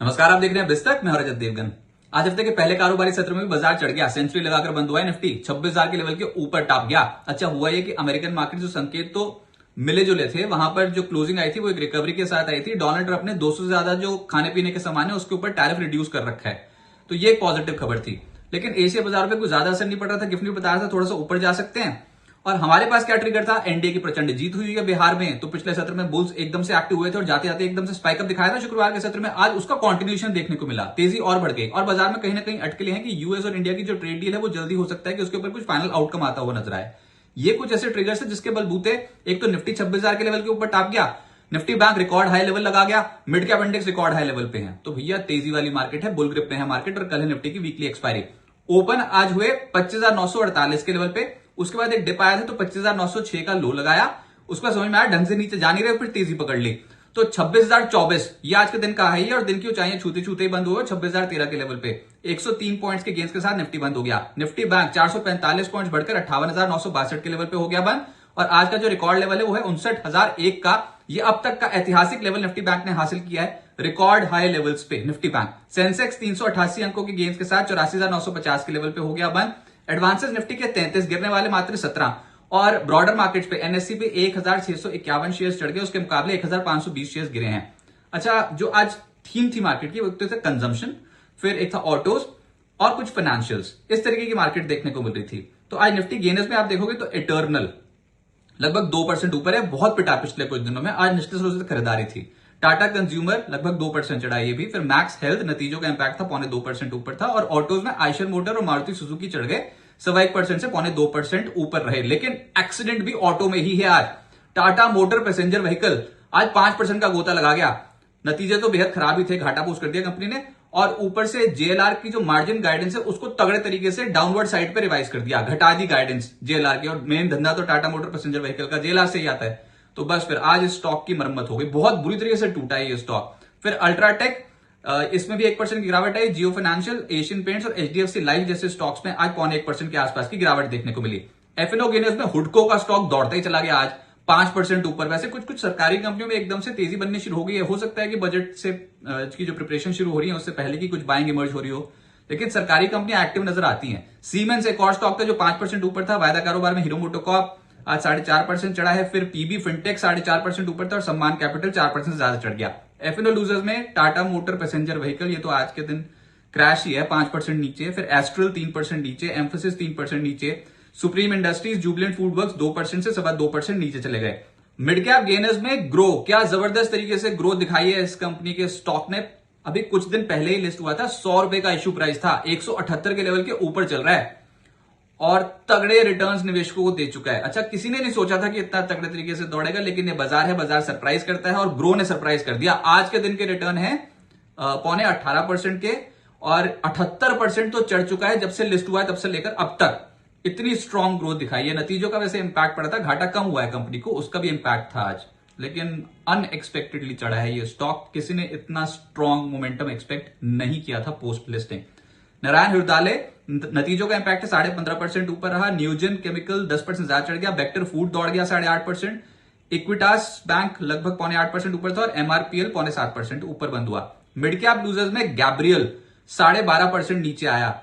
नमस्कार, आप देख रहे हैं बिस्तक। मैं रजत देवगन। आज हफ्ते के पहले कारोबारी सत्र में भी बाजार चढ़ गया। सेंचुरी लगाकर बंद हुआ है निफ्टी 26,000 के लेवल के ऊपर टॉप गया। अच्छा हुआ ये कि अमेरिकन मार्केट जो संकेत तो मिले जुले थे, वहां पर जो क्लोजिंग आई थी वो एक रिकवरी के साथ आई थी। डोनाल्ड ट्रंप ने 200 से ज्यादा जो खाने पीने के सामान है उसके ऊपर टैरिफ रिड्यूस कर रखा है, तो ये एक पॉजिटिव खबर थी। लेकिन एशिया बाजार पे कुछ ज्यादा असर नहीं पड़ रहा था। गिफ्ट बता रहा था थोड़ा सा ऊपर जा सकते हैं। और हमारे पास क्या ट्रिगर था? एनडीए की प्रचंड जीत हुई है बिहार में, तो पिछले सत्र में बुल्स एकदम से एक्टिव हुए थे और जाते जाते एकदम से स्पाइकअप दिखाया था शुक्रवार के सत्र में। आज उसका कंटिन्यूएशन देखने को मिला, तेजी और बढ़ गई और बाजार में कहीं ना कहीं अटकले हैं कि यूएस और इंडिया की जो ट्रेड डील है वो जल्दी हो सकता है कि उसके ऊपर कुछ फाइनल आउटकम आता हुआ नजर आए। ये कुछ ऐसे ट्रिगर्स है जिसके बलबूते एक तो निफ्टी 26,000 के लेवल के ऊपर टॉप गया, Nifty bank record high level लगा गया, mid cap index record high level पे है। तो भैया तेजी वाली मार्केट है, बुल ग्रिप में है मार्केट। और कल है निफ्टी की वीकली एक्सपायरी। ओपन आज हुए 25,948 के लेवल पे, उसके बाद एक डिप आया था तो 25,906 का लो लगाया। उसके बाद समझ में आया ढंग से नीचे जा नहीं रहे, फिर तेजी पकड़ ली तो 26,024 ये आज के दिन का हाई है और दिन की ऊंचाइयां छूते छूते ही बंद हुए 26,013 के लेवल पे। 103 पॉइंट्स के गेंस के साथ निफ्टी बंद हो गया। निफ्टी बैंक 445 पॉइंट्स बढ़कर 58,962 के लेवल पे हो गया बंद। और आज का जो रिकॉर्ड लेवल है वो है 59,001 का। ये अब तक का ऐतिहासिक लेवल निफ्टी बैंक ने हासिल किया है, रिकॉर्ड हाई लेवल्स पे निफ्टी बैंक। सेंसेक्स 388 अंकों के गेंस के साथ 84,950 के लेवल पे हो गया बंद। एडवांसेस निफ्टी के 33, गिरने वाले मात्र 17। और ब्रॉडर मार्केट्स पे एनएससी पे 1,651 शेयर्स चढ़ गए, उसके मुकाबले 1,520 शेयर्स गिरे हैं। अच्छा, जो आज थीम थी मार्केट की वो एक तो था कंजम्पशन, फिर एक था ऑटोज और कुछ फाइनेंशियल्स। इस तरीके की मार्केट देखने को मिल रही थी। तो आज निफ्टी गेनर्स में आप देखोगे तो इटर्नल लगभग 2% ऊपर है, बहुत पिटा पिछले कुछ दिनों में। आज निश्चित रूप से खरीदारी थी। टाटा कंज्यूमर लगभग 2% चढ़ा ये भी। फिर मैक्स हेल्थ नतीजों का इंपैक्ट था, 2.25% ऊपर था। और ऑटोज में आयशर मोटर और मारुति सुजुकी चढ़ गए 1.25% से 2.25% ऊपर रहे। लेकिन एक्सीडेंट भी ऑटो में ही है आज। टाटा मोटर पैसेंजर व्हीकल आज 5% का गोता लगा गया। नतीजे तो बेहद खराब ही थे, घाटा पोस्ट कर दिया कंपनी ने। और ऊपर से जेएलआर की जो मार्जिन गाइडेंस है उसको तगड़े तरीके से डाउनवर्ड साइड पे रिवाइज कर दिया, घटा दी गाइडेंस जेएलआर की। और मेन धंधा तो टाटा मोटर पैसेंजर व्हीकल का जेएलआर से ही आता है। तो बस फिर आज इस स्टॉक की मरम्मत हो गई, बहुत बुरी तरीके से टूटा है ये स्टॉक। फिर अल्ट्राटेक, इसमें भी 1% की गिरावट आई। जियो फाइनेंशियल, एशियन पेंट्स और एचडीएफसी लाइफ जैसे स्टॉक्स में आज 0.25% के आसपास की गिरावट देखने को मिली। एफएनओ गेनर्स में हुडको का स्टॉक दौड़ता ही चला गया आज 5% ऊपर। वैसे कुछ कुछ सरकारी कंपनियों में एकदम से तेजी बननी शुरू हो गई है। हो सकता है कि बजट से की जो प्रिपरेशन शुरू हो रही है उससे पहले की कुछ बाइंग इमर्ज हो रही हो, लेकिन सरकारी कंपनियां एक्टिव नजर आती हैं। सीमेंस एक और स्टॉक था जो 5% ऊपर था। वायदा कारोबार में हीरो मोटोकॉर्प आज 4.5% चढ़ा है। फिर पीबी फिनटेक 4.5% ऊपर था और सम्मान कैपिटल 4% से ज्यादा चढ़ गया। एफएनओ लूजर्स में टाटा मोटर पैसेंजर व्हीकल, ये तो आज के दिन क्रैश ही है, 5% नीचे। फिर एस्ट्रल 3% नीचे, एम्फोसिस 3% नीचे, supreme industries, Jubilant food works 2% से 2.25% नीचे चले गए। मिड कैप गेनर्स में ग्रो, क्या जबरदस्त तरीके से ग्रोथ दिखाई है इस कंपनी के स्टॉक ने। अभी कुछ दिन पहले ही लिस्ट हुआ था, 100 रुपए का इश्यू प्राइस था, 178 के लेवल के ऊपर चल रहा है और तगड़े रिटर्न्स निवेशकों को दे चुका है। अच्छा, किसी ने नहीं सोचा था कि इतना तगड़े तरीके से दौड़ेगा, लेकिन ये बाजार है, बाजार सरप्राइज करता है और ग्रो ने सरप्राइज कर दिया। आज के दिन के रिटर्न है 18.5% के और 78% तो चढ़ चुका है जब से लिस्ट हुआ है तब से लेकर अब तक। इतनी स्ट्रॉन्ग ग्रोथ दिखाई है। नतीजों का वैसे इंपैक्ट पड़ा था, घाटा कम हुआ है कंपनी को, उसका भी इंपैक्ट था आज, लेकिन अनएक्सपेक्टेडली चढ़ा है ये स्टॉक। किसी ने इतना स्ट्रॉन्ग मोमेंटम एक्सपेक्ट नहीं किया था पोस्ट लिस्टिंग। नारायण हृदयालय नतीजों का इंपैक्ट 15.5% ऊपर रहा। न्यूजन केमिकल 10% ज्यादा चढ़ गया। बेक्टर फूड दौड़ गया 8.5%। इक्विटास बैंक लगभग 0.8% ऊपर था और एमआरपीएल 0.7% ऊपर बंद हुआ। मिड कैप लूजर्स में गैब्रियल 12.5% नीचे आया।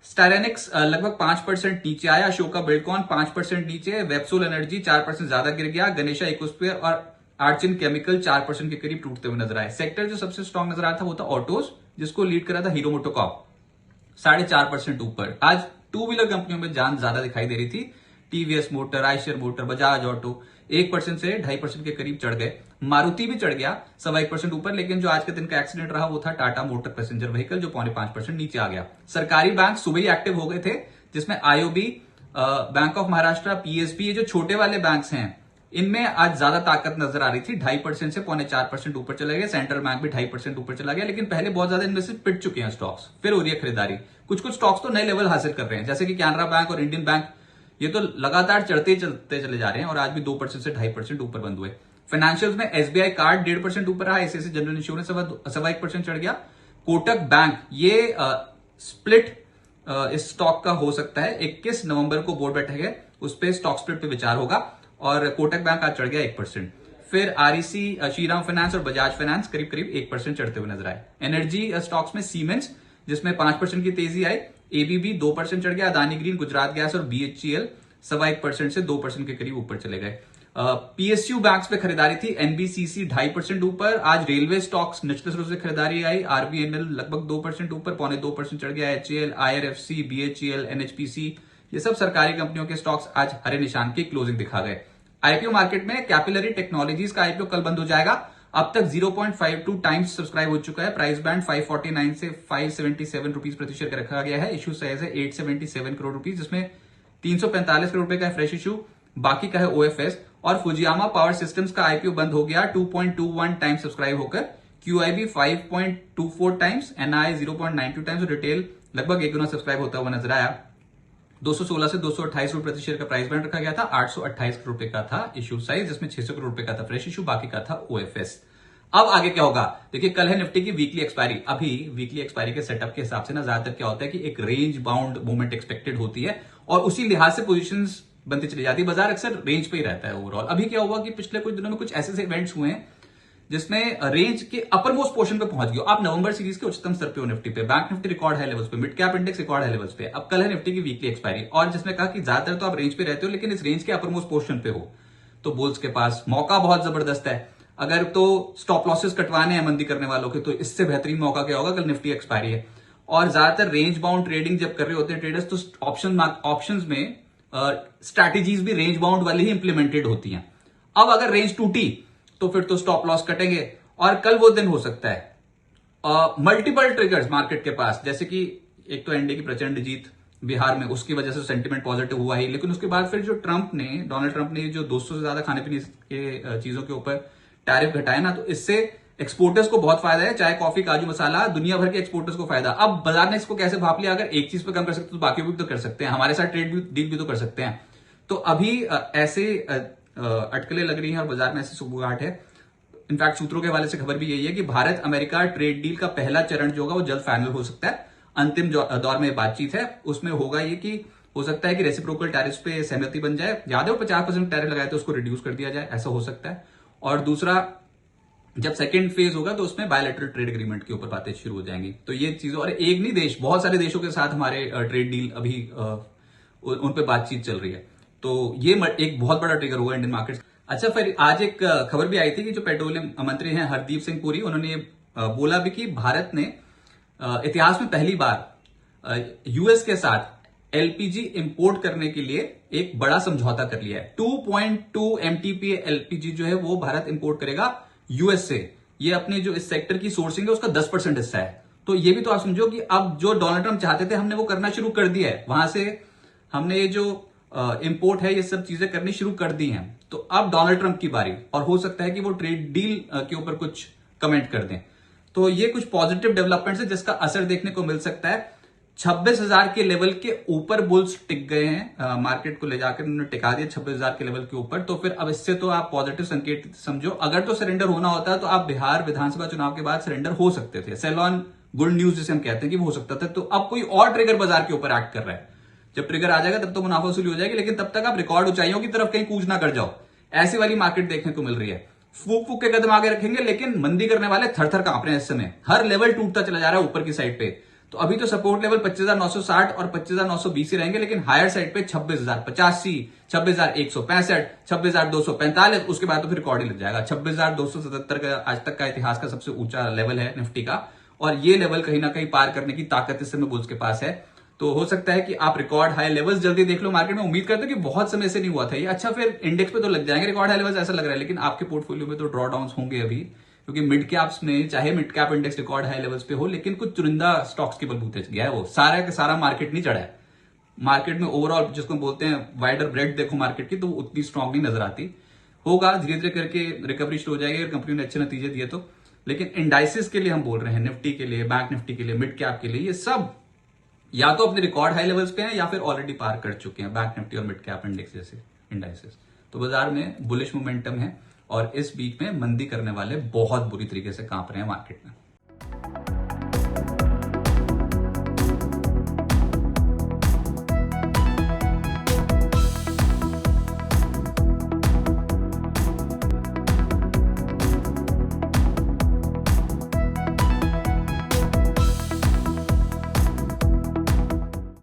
स्टाइरेनिक्स लगभग 5% नीचे आया। अशोका बिल्डकॉन 5% नीचे। वेबसोल एनर्जी 4% ज्यादा गिर गया। गणेशा इकोस्फीयर और आर्चिन केमिकल 4% के करीब टूटते हुए नजर आए। सेक्टर जो सबसे स्ट्रॉन्ग नजर आया था वो था ऑटोज, जिसको लीड करा था हीरो मोटोकॉर्प 4.5% ऊपर। आज टू व्हीलर कंपनियों में जान ज्यादा दिखाई दे रही थी। TVS motor, Eicher motor, Bajaj auto 1% से 2.5% के करीब चढ़ गए। मारुति भी चढ़ गया 1.25% ऊपर, लेकिन जो आज के दिन का एक्सीडेंट रहा वो था टाटा मोटर पैसेंजर व्हीकल जो 0.5% नीचे आ गया। सरकारी बैंक सुबह ही एक्टिव हो गए थे, जिसमें IOB, bank of Maharashtra, PSB, ये जो छोटे वाले बैंक्स हैं इनमें आज ज्यादा ताकत नजर आ रही थी। 2.5% से 0.4% ऊपर चले गए। सेंट्रल बैंक भी 2.5% ऊपर चला गया, लेकिन पहले बहुत ज्यादा इनमें से पिट चुके हैं स्टॉक्स, फिर हो रही है खरीदारी। कुछ कुछ स्टॉक्स तो नए लेवल हासिल कर रहे हैं, जैसे कि कैनरा बैंक और इंडियन बैंक, ये तो लगातार चढ़ते चलते चले जा रहे हैं और आज भी 2% से 2.5% ऊपर बंद हुए। फाइनेंशियल्स में एसबीआई कार्ड 1.5% ऊपर रहा। आईसीआईसीआई जनरल इंश्योरेंस 1% चढ़ गया। कोटक बैंक, ये स्प्लिट इस स्टॉक का हो सकता है। 21 नवंबर को बोर्ड बैठक है, उस पर स्टॉक स्प्लिट पे विचार होगा और कोटक बैंक आज चढ़ गया 1%। फिर आरईसी, श्रीराम फाइनेंस और बजाज फाइनेंस करीब करीब 1% चढ़ते हुए नजर आए। एनर्जी स्टॉक्स में सीमेंस जिसमें 5% की तेजी आई, एबीबी 2% चढ़ गया, अदानी ग्रीन, गुजरात गैस और बीएचईएल 1.25% से 2% के करीब ऊपर चले गए। पीएसयू बैंक्स पे खरीदारी थी, एनबीसीसी 2.5% ऊपर। आज रेलवे स्टॉक्स निचले स्रोत से खरीदारी आई, आरबीएनएल लगभग 2% ऊपर, 0.25% चढ़ गया, एचएएल, आईआरएफसी, बीएचईएल, एनएचपीसी, ये सब सरकारी कंपनियों के स्टॉक्स आज हरे निशान की क्लोजिंग दिखा गए। आईपीओ मार्केट में कैपिलरी टेक्नोलॉजीज का आईपीओ कल बंद हो जाएगा। अब तक 0.52 टाइम्स सब्सक्राइब हो चुका है। प्राइस बैंड 549 से 577 रुपीज प्रति शेयर का रखा गया है। इशू साइज है 877 करोड़ रुपीज, जिसमें 345 करोड़ रुपए का फ्रेश इशू, बाकी का है ओएफएस। और फुजियामा पावर सिस्टम्स का आईपीओ बंद हो गया 2.21 टाइम्स सब्सक्राइब होकर, क्यूआईबी 5.24 टाइम्स, एनआई 0.92 टाइम्स और रिटेल लगभग 1 गुना सब्सक्राइब होता हुआ नजर आया। 216 से 228 रुपए प्रति शेयर का प्राइस बैंड रखा गया था। 828 करोड़ रुपए का था इशू साइज, जिसमें 600 करोड़ रुपए का था फ्रेश इशू, बाकी का था ओएफएस। अब आगे क्या होगा देखिए, कल है निफ्टी की वीकली एक्सपायरी। अभी वीकली एक्सपायरी के सेटअप के हिसाब से ना ज्यादातर क्या होता है कि एक रेंज बाउंड मूवमेंट एक्सपेक्टेड होती है और उसी लिहाज से पोजीशंस बनती चली जाती है। बाजार अक्सर रेंज पे ही रहता है ओवरऑल। अभी क्या हुआ कि पिछले कुछ दिनों में कुछ ऐसे इवेंट्स हुए हैं जिसमें रेंज के अपर मोस्ट पोर्शन पे पहुंच गया। आप नवंबर सीरीज के उच्चतम स्तर पे हो निफ्टी पे, bank Nifty record high levels पे, mid cap index record high levels पे। अब कल है निफ्टी की वीकली एक्सपायरी और जिसने कहा कि ज्यादातर तो आप रेंज पे रहते हो लेकिन इस रेंज के अपर मोस्ट पोर्शन पे हो, तो बुल्स के पास मौका बहुत जबरदस्त है। अगर तो स्टॉप लॉसेस कटवाने हैं मंदी करने वालों के, तो इससे बेहतरीन मौका क्या होगा, कल निफ्टी एक्सपायरी है। और ज्यादातर रेंज बाउंड ट्रेडिंग जब कर रहे होते हैं ट्रेडर्स, तो ऑप्शंस में स्ट्रैटेजीज भी रेंज बाउंड वाली ही इंप्लीमेंटेड होती हैं। अब अगर रेंज टूटी तो फिर तो स्टॉप लॉस कटेंगे और कल वो दिन हो सकता है मल्टीपल ट्रिगर्स मार्केट के पास, जैसे कि एक तो एनडीए की प्रचंड जीत बिहार में, उसकी वजह से सेंटिमेंट पॉजिटिव हुआ ही, लेकिन उसके बाद फिर जो डोनाल्ड ट्रंप ने जो 200 से ज्यादा खाने पीने के चीजों के ऊपर टैरिफ घटाए ना, तो इससे एक्सपोर्टर्स को बहुत फायदा है। चाय, कॉफी, काजू, मसाला, दुनिया भर के एक्सपोर्टर्स को फायदा। अब बाजार ने इसको कैसे भाप लिया, अगर एक चीज पे कम कर सकते तो बाकी भी तो कर सकते हैं, हमारे साथ ट्रेड डील भी तो कर सकते हैं। तो अभी ऐसे अटकलें लग रही हैं और बाजार में ऐसी सुगबुगाहट है। इनफैक्ट सूत्रों के हवाले से खबर भी यही है कि भारत अमेरिका ट्रेड डील का पहला चरण जो होगा वो जल्द फाइनल हो सकता है। अंतिम दौर में बातचीत है, उसमें होगा ये कि हो सकता है कि रेसिप्रोकल टैरिफ पे सहमति बन जाए, ज्यादा 50% टैरिफ लगाए तो उसको रिड्यूस कर दिया जाए, ऐसा हो सकता है। और दूसरा, जब सेकंड फेज होगा तो उसमें बायलैटरल ट्रेड एग्रीमेंट के ऊपर बातें शुरू हो जाएंगी। तो ये चीजें, और एक नहीं देश, बहुत सारे देशों के साथ हमारे ट्रेड डील अभी उन पे बातचीत चल रही है। तो ये एक बहुत बड़ा ट्रिगर होगा इंडियन मार्केट। अच्छा, फिर आज एक खबर भी आई थी कि जो पेट्रोलियम मंत्री हैं हरदीप सिंह पुरी, उन्होंने बोला भी कि भारत ने इतिहास में पहली बार यूएस के साथ एलपीजी इंपोर्ट करने के लिए एक बड़ा समझौता कर लिया है। 2.2 एमटीपी एलपीजी जो है वो भारत इंपोर्ट करेगा यूएस से। ये अपने जो इस सेक्टर की सोर्सिंग है उसका 10% हिस्सा है। तो ये भी तो आप समझो कि अब जो डोनाल्ड ट्रंप चाहते थे हमने वो करना शुरू कर दिया है। वहां से हमने ये जो इंपोर्ट है ये सब चीजें करनी शुरू कर दी हैं। तो अब डोनाल्ड ट्रंप की बारी, और हो सकता है कि वो ट्रेड डील के ऊपर कुछ कमेंट कर दें। तो ये कुछ पॉजिटिव डेवलपमेंट्स है जिसका असर देखने को मिल सकता है। 26,000 के लेवल के ऊपर बुल्स टिक गए हैं, मार्केट को ले जाकर उन्होंने टिका दिया 26,000 के लेवल के ऊपर। तो फिर अब इससे तो आप पॉजिटिव संकेत समझो। अगर तो सरेंडर होना होता है तो आप बिहार विधानसभा चुनाव के बाद सरेंडर हो सकते थे, सेल ऑन गुड न्यूज जिसे हम कहते हैं कि वो हो सकता था। तो अब कोई और ट्रिगर बाजार के ऊपर एक्ट कर रहा है। जब ट्रिगर आ जाएगा तब तो मुनाफा वसूली हो जाएगी, लेकिन तब तक आप रिकॉर्ड ऊंचाइयों की तरफ कहीं कूच ना कर जाओ। ऐसी वाली मार्केट देखने को मिल रही है। फूक फूक के कदम आगे रखेंगे, लेकिन मंदी करने वाले थर थर कांप रहे हैं इस समय। हर लेवल टूटता चला जा रहा है ऊपर की साइड पे। तो अभी तो सपोर्ट लेवल 25,960 और 25,920 ही रहेंगे, लेकिन हायर साइड पे 26,085, 26,165, 26,245, उसके बाद तो फिर रिकॉर्ड ही लग जाएगा। 26,277 का आज तक का इतिहास का सबसे ऊंचा लेवल है निफ्टी का, और ये लेवल कहीं ना कहीं पार करने की ताकत इस समय बुल्स के पास है। तो हो सकता है कि आप रिकॉर्ड हाई लेवल्स जल्दी देख लो मार्केट में। उम्मीद करते हो कि बहुत समय से नहीं हुआ था ये। अच्छा, फिर इंडेक्स पे तो लग जाएंगे रिकॉर्ड हाई लेवल्स ऐसा लग रहा है, लेकिन आपके पोर्टफोलियो में तो ड्रॉ डाउन होंगे अभी, क्योंकि मिड कैप्स में चाहे mid cap index record high levels पे हो, लेकिन कुछ चुनिंदा स्टॉक्स के बलबूते गया है वो। सारा का सारा मार्केट नहीं चढ़ा है। मार्केट में ओवरऑल जिसको बोलते हैं वाइडर ब्रेड देखो मार्केट की, तो उतनी स्ट्रांग नहीं नजर आती। होगा धीरे धीरे करके रिकवरी शुरू हो जाएगी अगर कंपनी ने अच्छे नतीजे दिए तो। लेकिन इंडाइसिस के लिए हम बोल रहे हैं, निफ्टी के लिए, बैंक निफ्टी के लिए, मिड कैप के लिए, ये सब या तो अपने रिकॉर्ड हाई लेवल्स पे हैं या फिर ऑलरेडी पार कर चुके हैं, बैंक निफ्टी और मिड कैप इंडेक्स जैसे इंडाइसेस। तो बाजार में बुलिश मोमेंटम है और इस बीच में मंदी करने वाले बहुत बुरी तरीके से कांप रहे हैं मार्केट में।